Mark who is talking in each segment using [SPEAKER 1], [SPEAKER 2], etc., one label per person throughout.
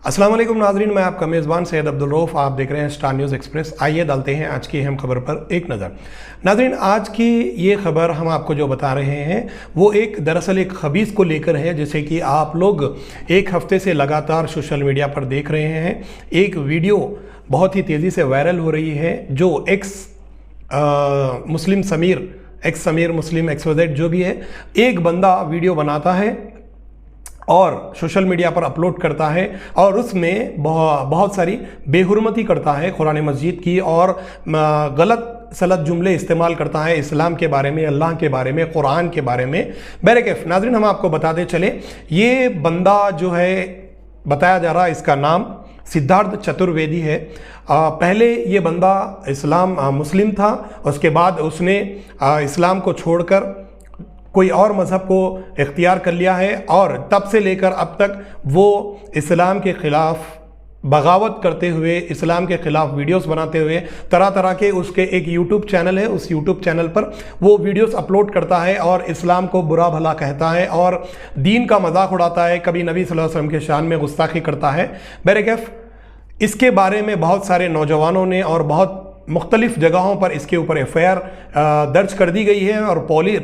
[SPEAKER 1] अस्सलाम वालेकुम नाज़रीन, मैं आपका मेज़बान सैयद अब्दुल रऊफ़। आप देख रहे हैं स्टार न्यूज़ एक्सप्रेस। आइए डालते हैं आज की अहम खबर पर एक नज़र। नाज़रीन, आज की ये खबर हम आपको जो बता रहे हैं वो दरअसल एक खबीस को लेकर है। जैसे कि आप लोग एक हफ्ते से लगातार सोशल मीडिया पर देख रहे हैं, एक वीडियो बहुत ही तेज़ी से वायरल हो रही है जो मुस्लिम समीर मुस्लिम XYZ जो भी है, एक बंदा वीडियो बनाता है और सोशल मीडिया पर अपलोड करता है और उसमें बहुत सारी बेहुरमती करता है कुरान मस्जिद की और गलत सलत जुमले इस्तेमाल करता है इस्लाम के बारे में, अल्लाह के बारे में, कुरान के बारे में। बहरकैफ नाज़रीन, हम आपको बताते चले, ये बंदा जो है बताया जा रहा है, इसका नाम सिद्धार्थ चतुर्वेदी है। पहले ये बंदा मुस्लिम था, उसके बाद उसने इस्लाम को छोड़कर कोई और मज़हब को इख्तियार कर लिया है और तब से लेकर अब तक वो इस्लाम के ख़िलाफ़ बगावत करते हुए, इस्लाम के ख़िलाफ़ वीडियोस बनाते हुए तरह तरह के, उसके एक यूट्यूब चैनल है, उस यूट्यूब चैनल पर वो वीडियोस अपलोड करता है और इस्लाम को बुरा भला कहता है और दीन का मजाक उड़ाता है, कभी नबी सल्लल्लाहु अलैहि वसल्लम के शान में गुस्ताखी करता है। बहरकैफ इसके बारे में बहुत सारे नौजवानों ने और बहुत मुख्तलिफ़ जगहों पर इसके ऊपर FIR दर्ज कर दी गई है और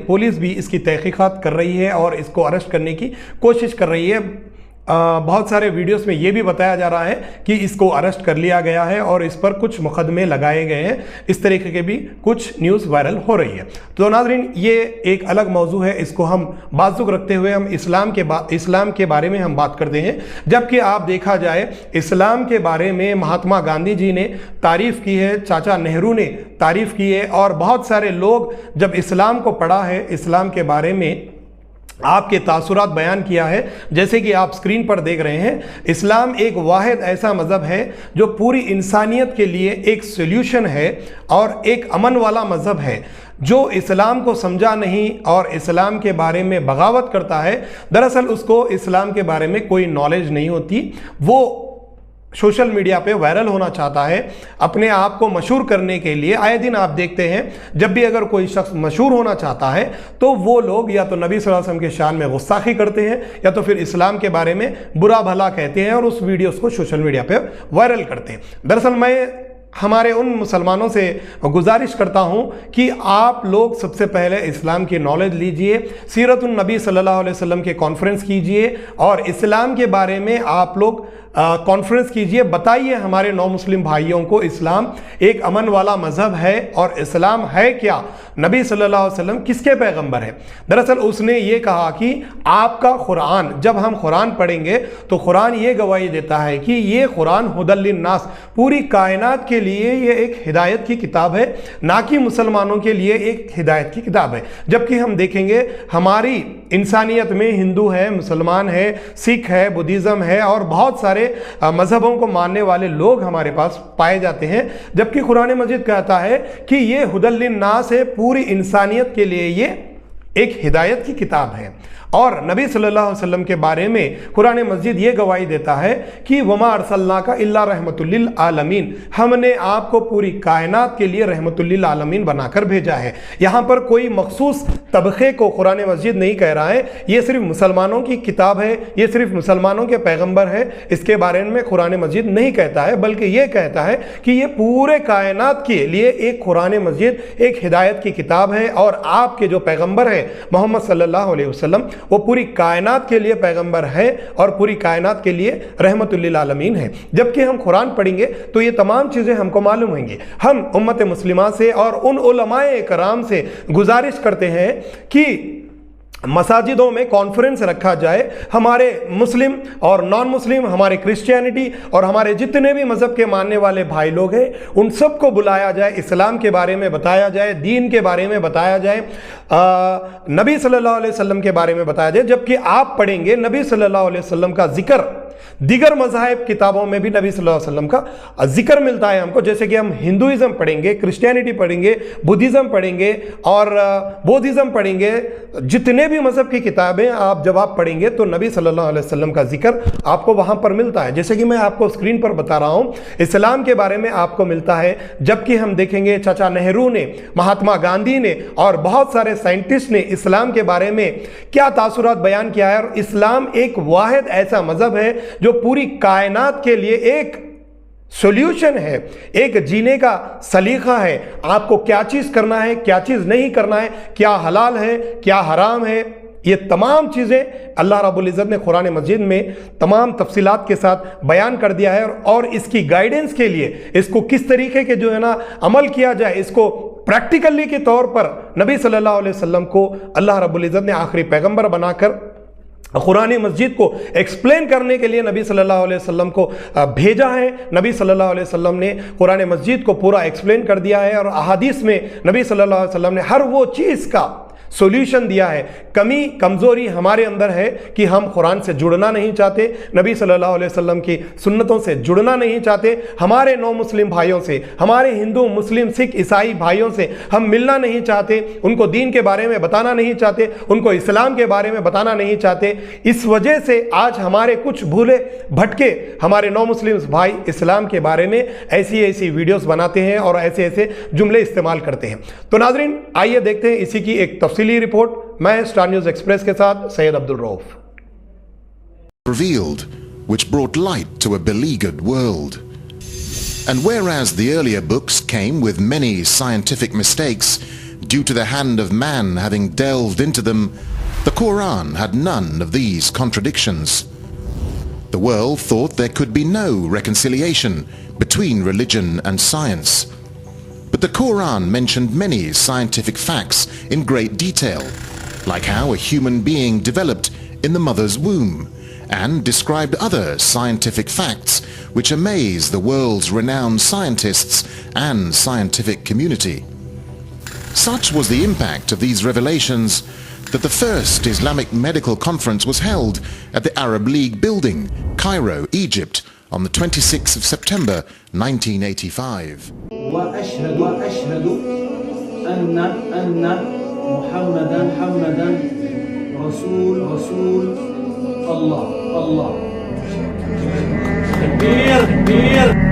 [SPEAKER 1] पुलिस भी इसकी तहकीकात कर रही है और इसको अरेस्ट करने की कोशिश कर रही है। बहुत सारे वीडियोस में ये भी बताया जा रहा है कि इसको अरेस्ट कर लिया गया है और इस पर कुछ मुकदमे लगाए गए हैं। इस तरीके के भी कुछ न्यूज़ वायरल हो रही है। तो नाज़रीन, ये एक अलग मौजू है, इसको हम बाजुक रखते हुए हम इस्लाम के बारे में हम बात करते हैं। जबकि आप देखा जाए, इस्लाम के बारे में महात्मा गांधी जी ने तारीफ़ की है, चाचा नेहरू ने तारीफ़ की है और बहुत सारे लोग जब इस्लाम को पढ़ा है, इस्लाम के बारे में आपके तासुरात बयान किया है। जैसे कि आप स्क्रीन पर देख रहे हैं, इस्लाम एक वाहिद ऐसा मज़हब है जो पूरी इंसानियत के लिए एक सोल्यूशन है और एक अमन वाला मज़हब है। जो इस्लाम को समझा नहीं और इस्लाम के बारे में बगावत करता है, दरअसल उसको इस्लाम के बारे में कोई नॉलेज नहीं होती। वो सोशल मीडिया पे वायरल होना चाहता है, अपने आप को मशहूर करने के लिए। आए दिन आप देखते हैं, जब भी अगर कोई शख्स मशहूर होना चाहता है तो वो लोग या तो नबी सल्लल्लाहु अलैहि वसल्लम के शान में गुस्ताखी करते हैं या तो फिर इस्लाम के बारे में बुरा भला कहते हैं और उस वीडियोस को सोशल मीडिया पे वायरल करते हैं। दरअसल मैं हमारे उन मुसलमानों से गुजारिश करता हूं कि आप लोग सबसे पहले इस्लाम की नॉलेज लीजिए, सीरतुन नबी सल्लल्लाहु अलैहि वसल्लम के कॉन्फ्रेंस कीजिए और इस्लाम के बारे में आप लोग कॉन्फ्रेंस कीजिए। बताइए हमारे नौ मुस्लिम भाइयों को इस्लाम एक अमन वाला मज़हब है और इस्लाम है क्या, नबी सल्लल्लाहु अलैहि वसल्लम किसके पैगंबर है। दरअसल उसने ये कहा कि आपका कुरान, जब हम कुरान पढ़ेंगे तो कुरान ये गवाही देता है कि ये कुरान हुदल लिन्नास, पूरी कायनात के लिए ये एक हिदायत की किताब है, ना कि मुसलमानों के लिए एक हिदायत की किताब है। जबकि हम देखेंगे हमारी इंसानियत में हिंदू है, मुसलमान है, सिख है, बुद्धिज़्म है और बहुत सारे मजहबों को मानने वाले लोग हमारे पास पाए जाते हैं। जबकि कुरान मजीद कहता है कि ये हुदल लिन्नास है, पूरी इंसानियत के लिए ये एक हिदायत की किताब है। और नबी सल्लल्लाहु अलैहि वसल्लम के बारे में कुरान मजीद ये गवाही देता है कि वमा अरसलनाका इल्ला रहमतुल लिल आलमीन, हमने आपको पूरी कायनात के लिए रहमतुल लिल आलमीन बनाकर भेजा है। यहाँ पर कोई मखसूस तबके को कुरान मजीद नहीं कह रहा है, ये सिर्फ मुसलमानों की किताब है, ये सिर्फ मुसलमानों के पैगंबर है, इसके बारे में कुरान मजीद नहीं कहता है, बल्कि ये कहता है कि ये पूरे कायनात के लिए एक कुरान मजीद एक हिदायत की किताब है और आपके जो पैगंबर है मोहम्मद सल्लल्लाहु अलैहि वसल्लम, वो पूरी कायनात के लिए पैगंबर है और पूरी कायनात के लिए रहमतुल लिल आलमीन है। जबकि हम कुरान पढ़ेंगे तो ये तमाम चीज़ें हमको मालूम होंगी। हम उम्मत मुस्लिमा से और उन उलमाए कराम से गुजारिश करते हैं कि मसाजिदों में कॉन्फ्रेंस रखा जाए, हमारे मुस्लिम और नॉन मुस्लिम, हमारे क्रिश्चियनिटी और हमारे जितने भी मज़हब के मानने वाले भाई लोग हैं, उन सबको बुलाया जाए, इस्लाम के बारे में बताया जाए, दीन के बारे में बताया जाए, नबी सल्लल्लाहु अलैहि वसल्लम के बारे में बताया जाए। जबकि आप पढ़ेंगे नबी सल्लल्लाहु अलैहि वसल्लम का जिक्र दीगर मज़ाहिब किताबों में भी नबी सल्लल्लाहु अलैहि वसल्लम का जिक्र मिलता है हमको। जैसे कि हम हिंदुइज़्म पढ़ेंगे, क्रिश्चियनिटी पढ़ेंगे, बुद्धिज़्म पढ़ेंगे और बौद्धिज़्म पढ़ेंगे, जितने भी मज़हब की किताबें आप जब आप पढ़ेंगे तो नबी सल्लल्लाहु अलैहि वसल्लम का जिक्र आपको वहाँ पर मिलता है। जैसे कि मैं आपको स्क्रीन पर बता रहा हूँ, इस्लाम के बारे में आपको मिलता है। जबकि हम देखेंगे चाचा नेहरू ने, महात्मा गांधी ने और बहुत सारे साइंटिस्ट ने इस्लाम के बारे में क्या तासुरात बयान किया है। और इस्लाम एक वाहिद ऐसा मज़हब है जो جو پوری کائنات کے لیے ایک سولوشن ہے, ایک جینے کا سلیقہ ہے. آپ کو کیا چیز کرنا ہے, کیا چیز نہیں کرنا ہے, کیا حلال ہے, کیا حرام ہے, یہ تمام چیزیں اللہ رب العزت نے قرآن مجید میں تمام تفصیلات کے ساتھ بیان کر دیا ہے. اور اس کی گائیڈنس کے لیے اس کو کس طریقے کے جو ہے نا عمل کیا جائے, اس کو پریکٹیکلی کے طور پر نبی صلی اللہ علیہ وسلم کو اللہ رب العزت نے آخری پیغمبر بنا کر قرآن مجید کو ایکسپلین کرنے کے لیے نبی صلی اللہ علیہ وسلم کو بھیجا ہے. نبی صلی اللہ علیہ وسلم نے قرآن مجید کو پورا ایکسپلین کر دیا ہے, اور احادیث میں نبی صلی اللہ علیہ وسلم نے ہر وہ چیز کا سولوشن دیا ہے. کمی کمزوری ہمارے اندر ہے کہ ہم قرآن سے جڑنا نہیں چاہتے, نبی صلی اللہ علیہ وسلم کی سنتوں سے جڑنا نہیں چاہتے, ہمارے نو مسلم بھائیوں سے, ہمارے ہندو مسلم سکھ عیسائی بھائیوں سے ہم ملنا نہیں چاہتے, ان کو دین کے بارے میں بتانا نہیں چاہتے, ان کو اسلام کے بارے میں بتانا نہیں چاہتے. اس وجہ سے آج ہمارے کچھ بھولے بھٹکے ہمارے نو مسلم بھائی اسلام کے بارے میں ایسی ویڈیوز بناتے ہیں اور ایسے جملے استعمال کرتے ہیں. تو ناظرین آئیے دیکھتے ہیں اسی کی ایک تفصیلی رپورٹ. میں اسٹار نیوز ایکسپریس کے ساتھ سید عبد Rauf.
[SPEAKER 2] Revealed, which brought light to a beleaguered world. And whereas the earlier books came with many scientific mistakes due to the hand of man having delved into them, the Quran had none of these contradictions. The world thought there could be no reconciliation between religion and science. But the Quran mentioned many scientific facts in great detail, like how a human being developed in the mother's womb, and described other scientific facts which amaze the world's renowned scientists and scientific community. Such was the impact of these revelations that the first Islamic medical conference was held at the Arab League building, Cairo, Egypt, on the 26th of September 1985.
[SPEAKER 3] وأشهد أن محمدا رسول الله. تكبير.